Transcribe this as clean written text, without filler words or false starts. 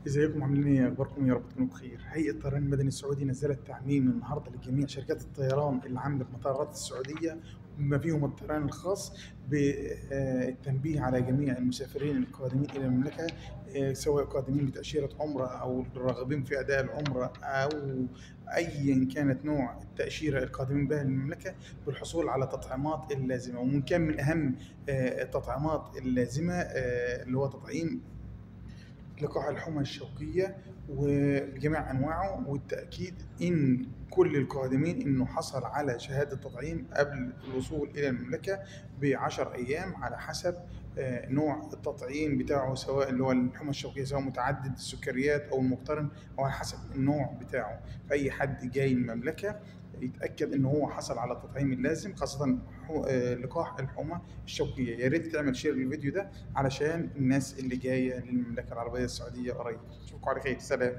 ازيكم عاملين ايه؟ اخباركم؟ يا رب تكونوا بخير. هيئه الطيران المدني السعودي نزلت تعميم النهارده لجميع شركات الطيران اللي عامله في مطارات السعوديه بما فيهم الطيران الخاص بالتنبيه على جميع المسافرين القادمين الى المملكه، سواء قادمين بتاشيره عمره او راغبين في اداء العمره او ايا كانت نوع التاشيره القادمين بها للمملكه، بالحصول على التطعيمات اللازمه. ومن كان من اهم التطعيمات اللازمه اللي هو تطعيم لقاح الحمى الشوكية وبجميع أنواعه، والتأكيد إن كل القادمين إنه حصل على شهادة تطعيم قبل الوصول إلى المملكة ب10 أيام على حسب نوع التطعيم بتاعه، سواء اللي هو الحمى الشوكية سواء متعدد السكريات أو المقترن، أو على حسب النوع بتاعه. فأي حد جاي المملكة يتأكد إن هو حصل على التطعيم اللازم، خاصة لقاح الحمى الشوكية. يا ريت تعمل شير للفيديو ده علشان الناس اللي جاية للمملكة العربية السعودية قريب. أشوفكم على خير، سلام.